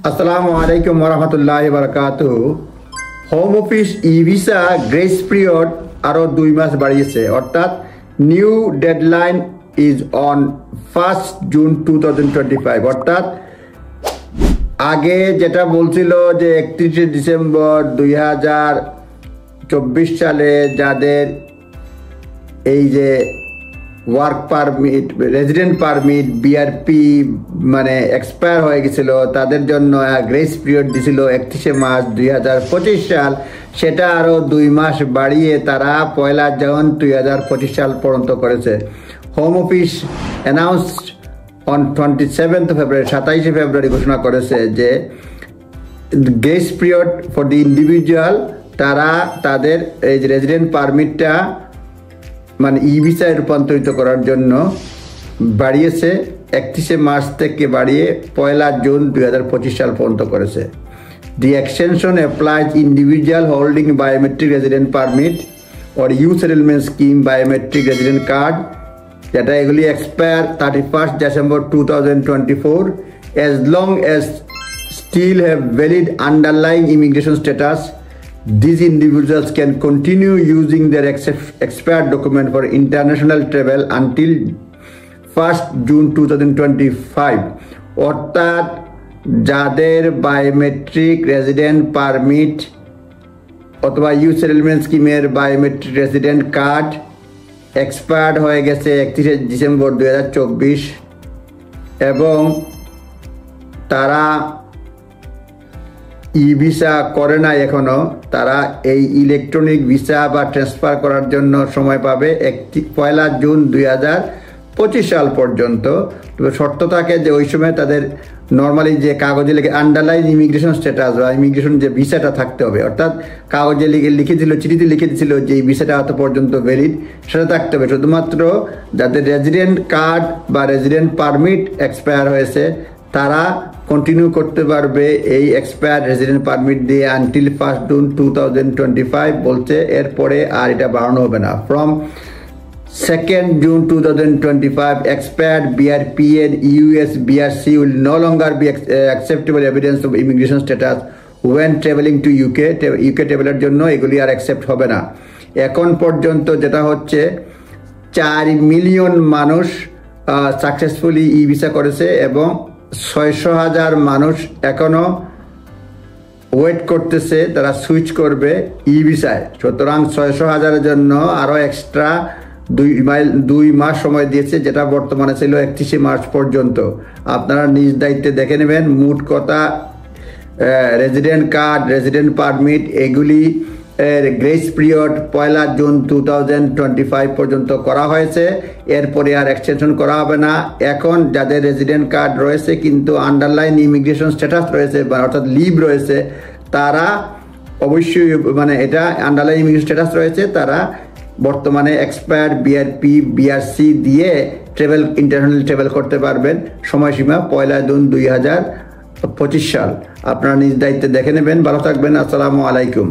আসসালামু আলাইকুম ওরহমতুল্লাহি বারাকাতুহু। হোম অফিস ই ভিসা গ্রেস পিরিয়ড আরও 2 মাস বাড়িয়েছে, অর্থাৎ new deadline is on 1 June 2025। অর্থাৎ আগে যেটা বলছিল যে 31 ডিসেম্বর 2024 সালে যাদের এই যে work permit, resident permit, BRP মানে এক্সপায়ার হয়ে গেছিল, তাদের জন্য গ্রেস পিরিয়ড দিছিল 31 মার্চ 2025 সাল। সেটা আরও 2 মাস বাড়িয়ে তারা 1 জুন 2025 সাল পর্যন্ত করেছে। হোম অফিস অ্যানাউন্সড অন 27 ফেব্রুয়ারি, 27 ফেব্রুয়ারি ঘোষণা করেছে যে grace period for the individual, তারা তাদের এই যে রেজিডেন্ট পারমিটটা মানে ই ভিসায় রূপান্তরিত করার জন্য বাড়িয়েছে। 31 মার্চ থেকে বাড়িয়ে 1 জুন 2025 সাল পর্যন্ত করেছে। The extension applies individual holding biometric resident permit or you settlement scheme biometric resident card, যেটা এগুলি expire 31 December 2024, as long as still have valid underlying immigration status. These individuals can continue using their expired document for international travel until 1 June 2025. অর্থাৎ যাদের biometric resident permit অথবা you settlement স্কিমের biometric resident card expired হয়ে গেছে 31 December 2024 এবং তারা ই visa করে না এখনো, তারা এই ইলেকট্রনিক ভিসা বা ট্রান্সফার করার জন্য সময় পাবে 1 জুন 2025 সাল পর্যন্ত। তবে শর্ত থাকে যে ওই সময় তাদের নর্মালি যে কাগজে লিখে আন্ডারলাইন ইমিগ্রেশন স্ট্যাটাস বা ইমিগ্রেশন যে ভিসাটা থাকতে হবে, অর্থাৎ কাগজে লিখেছিল, চিঠিতে লিখে দিয়েছিল যে এই ভিসাটা এত পর্যন্ত ভ্যালিড, সেটা থাকতে হবে। শুধুমাত্র যাদের রেজিডেন্ট কার্ড বা রেজিডেন্ট পারমিট এক্সপায়ার হয়েছে তারা কন্টিনিউ করতে পারবে এই এক্সপায়ার রেজিডেন্ট পারমিট দিয়ে আনটিল 1 জুন 2025 বলছে। এরপরে আর এটা বাড়ানো হবে না। From 2 June 2025, expired BRP and US BRC will no longer be acceptable evidence of immigration status when traveling to UK ট্রাভেলের জন্য এগুলি আর অ্যাকসেপ্ট হবে না। এখন পর্যন্ত যেটা হচ্ছে 4 মিলিয়ন মানুষ সাকসেসফুলি ই ভিসা করেছে এবং 600,000 মানুষ এখনো ওয়েট করতেছে, তারা সুইচ করবে ই ভিসায়। সুতরাং 600,000-এর জন্য আরও এক্সট্রা 2 মাস সময় দিয়েছে, যেটা বর্তমানে ছিল 31 মার্চ পর্যন্ত। আপনারা নিজ দায়িত্বে দেখে নেবেন। মোট কথা রেজিডেন্ট কার্ড, রেজিডেন্ট পারমিট এগুলি গ্রেস পিরিয়ড 1 জুন 2025 পর্যন্ত করা হয়েছে। এরপরে আর এক্সটেনশন করা হবে না। এখন যাদের রেজিডেন্ট কার্ড রয়েছে কিন্তু আন্ডারলাইন ইমিগ্রেশন স্ট্যাটাস রয়েছে অর্থাৎ লিভ রয়েছে, তারা অবশ্যই মানে এটা আন্ডারলাইন ইমিগ্রেশন স্ট্যাটাস রয়েছে, তারা বর্তমানে এক্সপায়ার বিআরপি বিআরসি দিয়ে ইন্টারন্যাশনাল ট্রাভেল করতে পারবেন। সময়সীমা 1 জুন 2025 সাল। আপনারা নিজ দায়িত্বে দেখে নেবেন। ভালো থাকবেন। আসসালামু আলাইকুম।